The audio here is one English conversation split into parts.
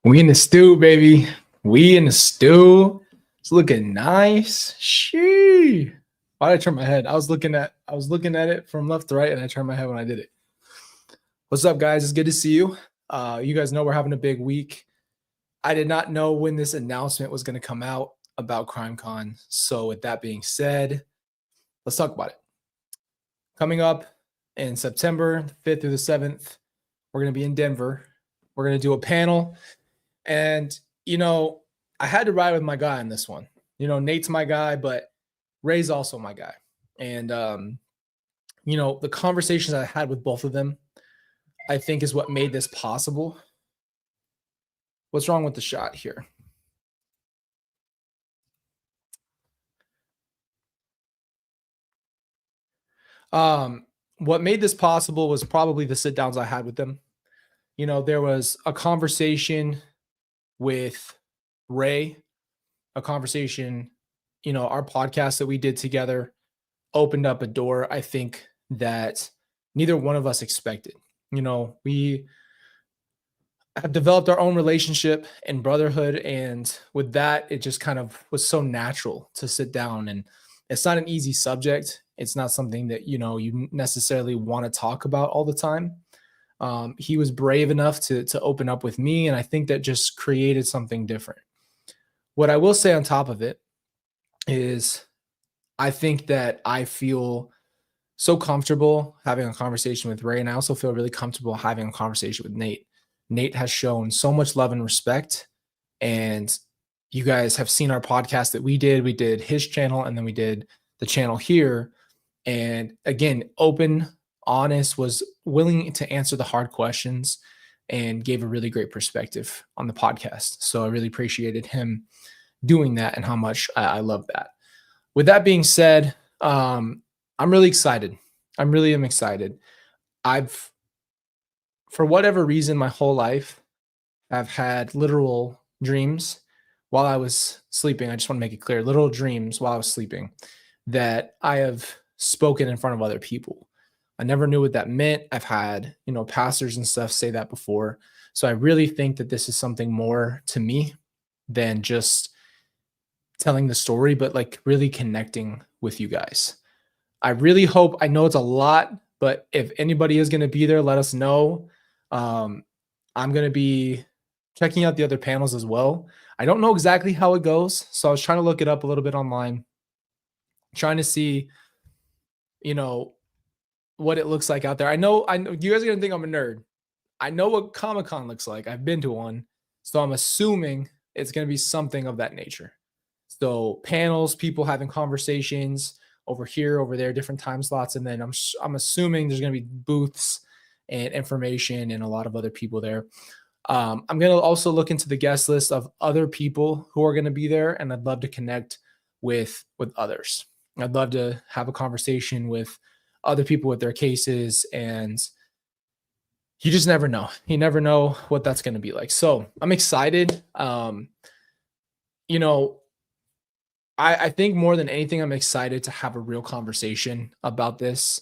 We in the stew, baby. We in the stew. It's looking nice. Shee. Why did I turn my head? I was looking at it from left to right, and I turned my head when I did it. What's up, guys? It's good to see you. You guys know we're having a big week. I did not know when this announcement was going to come out about Crimecon. So with that being said, let's talk about it. Coming up in September 5th through the 7th, we're going to be in Denver. We're going to do a panel. And, I had to ride with my guy on this one. Nate's my guy, but Ray's also my guy. And, the conversations I had with both of them, I think is what made this possible. What's wrong with the shot here? What made this possible was probably the sit downs I had with them. There was a conversation with Ray, a conversation, our podcast that we did together opened up a door, I think, that neither one of us expected. We have developed our own relationship and brotherhood, and with that, it just kind of was so natural to sit down. And it's not an easy subject. It's not something that, you necessarily want to talk about all the time. He was brave enough to open up with me, and I think that just created something different. What I will say on top of it is I think that I feel so comfortable having a conversation with Ray, and I also feel really comfortable having a conversation with Nate. Nate has shown so much love and respect, and you guys have seen our podcast that we did. We did his channel, and then we did the channel here. And again, open, honest, was willing to answer the hard questions and gave a really great perspective on the podcast. So I really appreciated him doing that and how much I love that. With that being said, I'm really excited. I really am excited. For whatever reason, my whole life, I've had literal dreams while I was sleeping. I just want to make it clear, literal dreams while I was sleeping that I have spoken in front of other people. I never knew what that meant. I've had, pastors and stuff say that before. So I really think that this is something more to me than just telling the story, but like really connecting with you guys. I really hope, I know it's a lot, but if anybody is going to be there, let us know. I'm going to be checking out the other panels as well. I don't know exactly how it goes. So I was trying to look it up a little bit online, trying to see, what it looks like out there. I know you guys are going to think I'm a nerd. I know what Comic-Con looks like. I've been to one. So I'm assuming it's going to be something of that nature. So panels, people having conversations over here, over there, different time slots. And then I'm assuming there's going to be booths and information and a lot of other people there. I'm going to also look into the guest list of other people who are going to be there. And I'd love to connect with others. I'd love to have a conversation with other people with their cases, and you just never know. You never know what that's going to be like. So I'm excited. I think more than anything, I'm excited to have a real conversation about this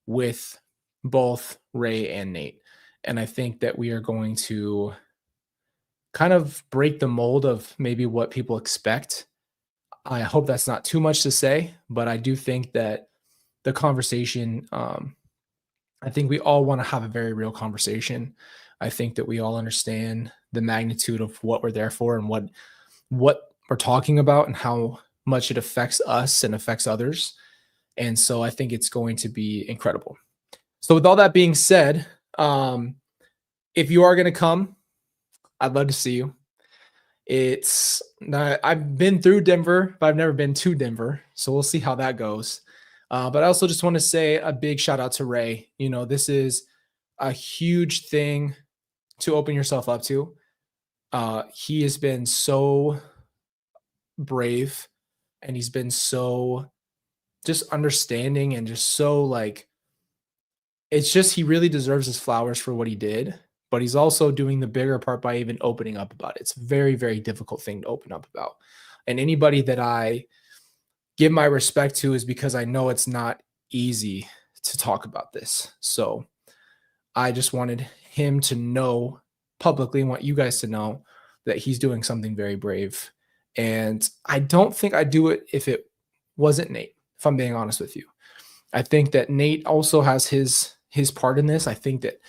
with both Ray and Nate. And I think that we are going to kind of break the mold of maybe what people expect. I hope that's not too much to say, but I do think that the conversation, I think we all want to have a very real conversation. I think that we all understand the magnitude of what we're there for and what we're talking about and how much it affects us and affects others. And so I think it's going to be incredible. So with all that being said, if you are going to come, I'd love to see you. I've been through Denver, but I've never been to Denver. So we'll see how that goes. But I also just want to say a big shout out to Ray. This is a huge thing to open yourself up to. He has been so brave, and he's been so just understanding and just so it's just, he really deserves his flowers for what he did, but he's also doing the bigger part by even opening up about it. It's a very, very difficult thing to open up about. And anybody that I give my respect to is because I know it's not easy to talk about this. So I just wanted him to know publicly and want you guys to know that he's doing something very brave. And I don't think I'd do it if it wasn't Nate, if I'm being honest with you. I think that Nate also has his part in this. I think that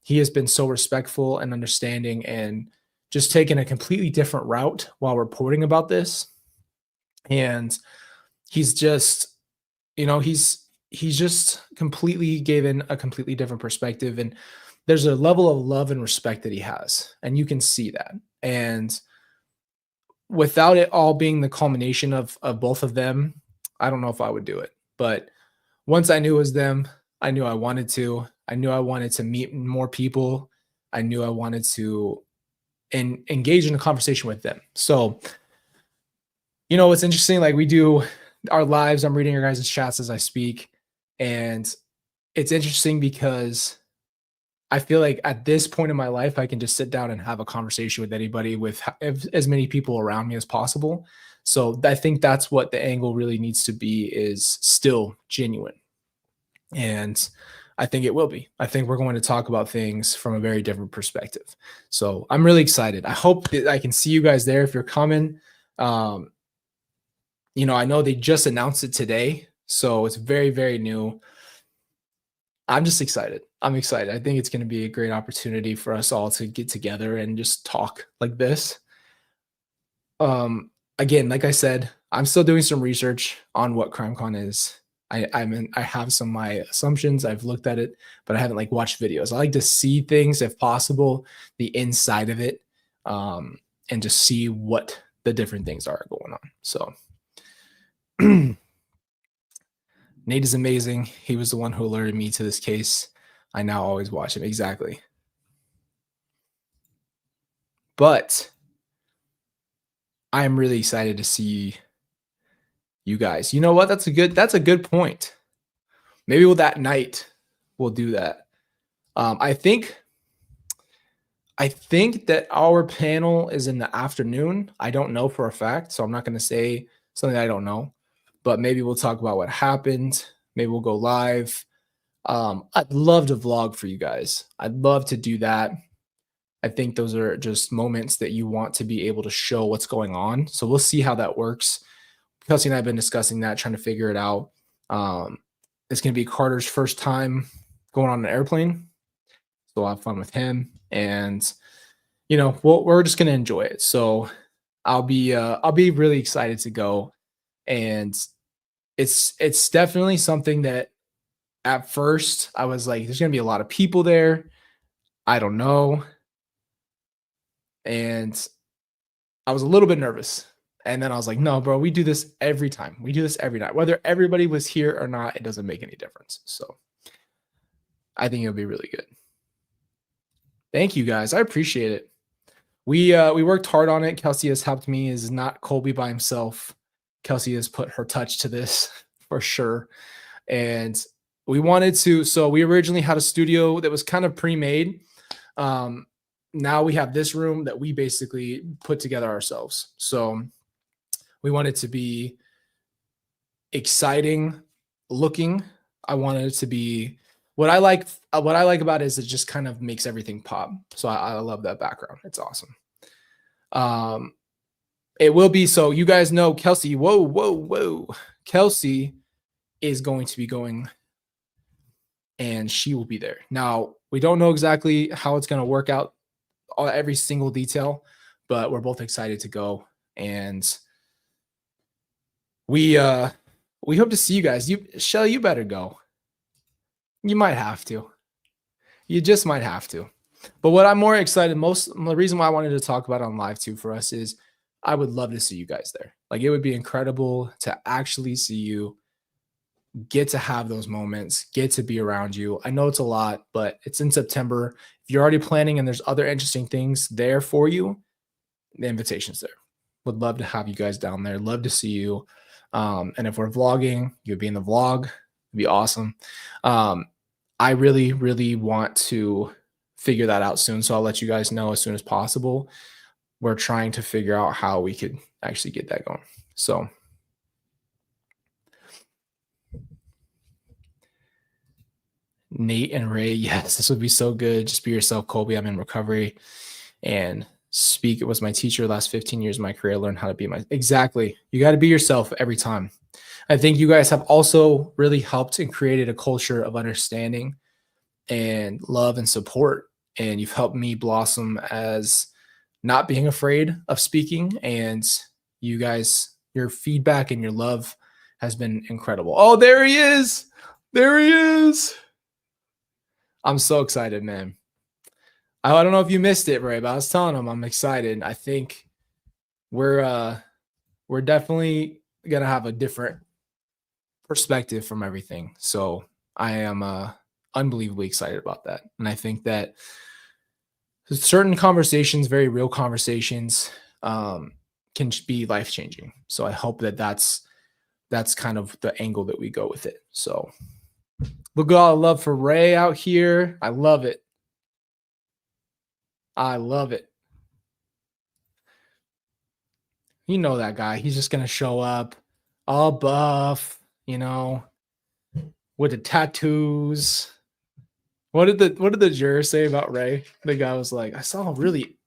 he has been so respectful and understanding and just taken a completely different route while reporting about this. And he's just, he's just completely given a completely different perspective. And there's a level of love and respect that he has. And you can see that. And without it all being the culmination of both of them, I don't know if I would do it. But once I knew it was them, I knew I wanted to. I knew I wanted to meet more people. I knew I wanted to engage in a conversation with them. So, it's interesting. Like, we do our lives. I'm reading your guys' chats as I speak. And it's interesting because I feel like at this point in my life, I can just sit down and have a conversation with anybody, with as many people around me as possible. So I think that's what the angle really needs to be, is still genuine. And I think it will be. I think we're going to talk about things from a very different perspective. So I'm really excited. I hope that I can see you guys there if you're coming. I know they just announced it today, so it's very, very new. I'm just excited. I'm excited. I think it's going to be a great opportunity for us all to get together and just talk like this. Again, like I said, I'm still doing some research on what Crimecon is. I have some of my assumptions. I've looked at it, but I haven't watched videos. I like to see things, if possible, the inside of it, and just see what the different things are going on. So Nate is amazing. He was the one who alerted me to this case. I now always watch him. Exactly. But I'm really excited to see you guys. You know what? That's a good point. Maybe that night we'll do that. I think that our panel is in the afternoon. I don't know for a fact, so I'm not going to say something I don't know. But maybe we'll talk about what happened. Maybe we'll go live. I'd love to vlog for you guys. I'd love to do that. I think those are just moments that you want to be able to show what's going on. So we'll see how that works. Kelsey and I have been discussing that, trying to figure it out. It's going to be Carter's first time going on an airplane. So I'll have fun with him. And, we're just going to enjoy it. So I'll be really excited to go. And it's definitely something that at first I was like, there's going to be a lot of people there. I don't know. And I was a little bit nervous. And then I was like, no, bro, we do this every time. We do this every night. Whether everybody was here or not, it doesn't make any difference. So I think it'll be really good. Thank you, guys. I appreciate it. We worked hard on it. Kelsey has helped me. Is not Colby by himself. Kelsey has put her touch to this for sure. And we wanted to, so we originally had a studio that was kind of pre-made. Now we have this room that we basically put together ourselves. So we want it to be exciting looking. I wanted it to be what I like about it is it just kind of makes everything pop. So I love that background. It's awesome. It will be, so you guys know Kelsey, whoa. Kelsey is going to be going and she will be there. Now, we don't know exactly how it's going to work out, every single detail, but we're both excited to go. And we hope to see you guys. Shelly, you better go. You might have to. You just might have to. But what I'm more excited, the reason why I wanted to talk about it on live too for us is I would love to see you guys there. It would be incredible to actually see you, get to have those moments, get to be around you. I know it's a lot, but it's in September. If you're already planning and there's other interesting things there for you, the invitation's there. Would love to have you guys down there. Love to see you. And if we're vlogging, you'd be in the vlog. It'd be awesome. I really, really want to figure that out soon. So I'll let you guys know as soon as possible. We're trying to figure out how we could actually get that going. So Nate and Ray, yes, this would be so good. Just be yourself, Colby. I'm in recovery. And speak. It was my teacher the last 15 years of my career. I learned how to be exactly. You got to be yourself every time. I think you guys have also really helped and created a culture of understanding and love and support. And you've helped me blossom as not being afraid of speaking. And you guys, your feedback and your love has been incredible. Oh, there he is. There he is. I'm so excited, man. I don't know if you missed it, Ray, but I was telling him I'm excited. I think we're definitely gonna have a different perspective from everything. So I am unbelievably excited about that. And I think that certain conversations, very real conversations, can be life-changing. So I hope that that's kind of the angle that we go with it. So look at all the love for Ray out here. I love it. I love it. You know that guy. He's just gonna show up all buff, you know, with the tattoos. What did the juror say about Ray? The guy was like, I saw a really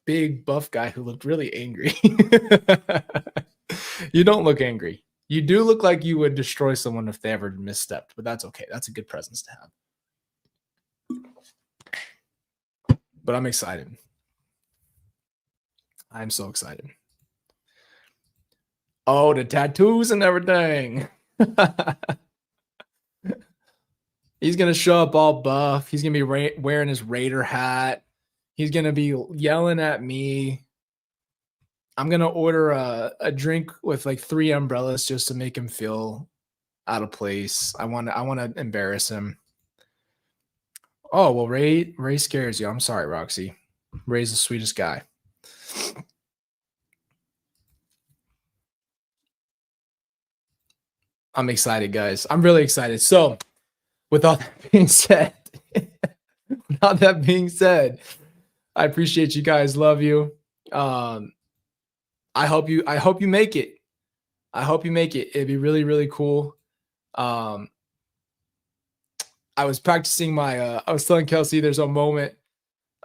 big buff guy who looked really angry. You don't look angry. You do look like you would destroy someone if they ever misstepped, but that's okay. That's a good presence to have. But I'm excited. I'm so excited. Oh, the tattoos and everything. He's going to show up all buff. He's going to be wearing his Raider hat. He's going to be yelling at me. I'm going to order a drink with like 3 umbrellas just to make him feel out of place. I want to embarrass him. Oh, well, Ray scares you. I'm sorry, Roxy. Ray's the sweetest guy. I'm excited, guys. I'm really excited. So, with all that being said, I appreciate you guys. Love you. I hope you make it. I hope you make it. It'd be really, really cool. I was practicing my I was telling Kelsey there's a moment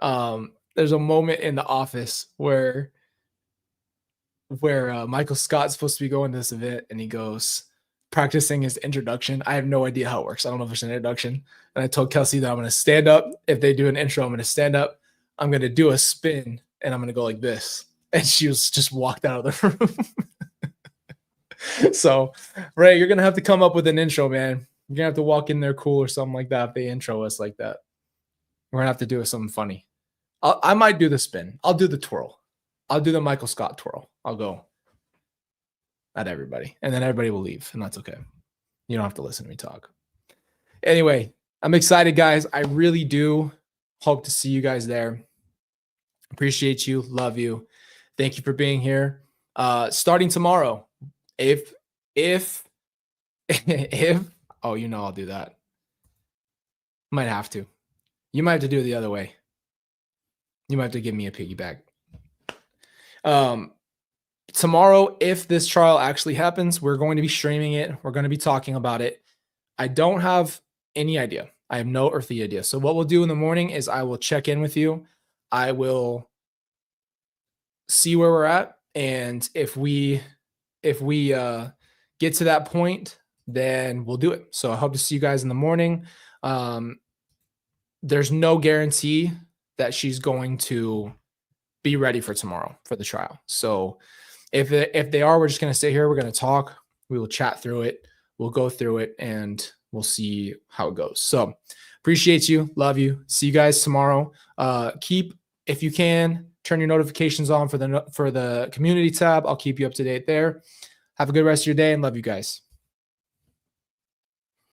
in the office where Michael Scott's supposed to be going to this event and he goes practicing his introduction. I have no idea how it works. I don't know if there's an introduction. And I told Kelsey that I'm going to stand up. If they do an intro, I'm going to stand up. I'm going to do a spin and I'm going to go like this. And she was just walked out of the room. So, Ray, you're going to have to come up with an intro, man. You're going to have to walk in there cool or something like that if they intro us like that. We're going to have to do something funny. I might do the spin. I'll do the twirl. I'll do the Michael Scott twirl. I'll go at everybody. And then everybody will leave. And that's okay. You don't have to listen to me talk. Anyway, I'm excited, guys. I really do hope to see you guys there. Appreciate you. Love you. Thank you for being here. Starting tomorrow. If oh, you know I'll do that. Might have to. You might have to do it the other way. You might have to give me a piggyback. Tomorrow, if this trial actually happens, we're going to be streaming it. We're going to be talking about it. I don't have any idea. I have no earthly idea. So what we'll do in the morning is I will check in with you. I will see where we're at. And if we get to that point, then we'll do it. So I hope to see you guys in the morning. There's no guarantee that she's going to be ready for tomorrow for the trial. So if they are, we're just going to sit here. We're going to talk. We will chat through it. We'll go through it and we'll see how it goes. So appreciate you. Love you. See you guys tomorrow. If you can, turn your notifications on for the community tab. I'll keep you up to date there. Have a good rest of your day and love you guys.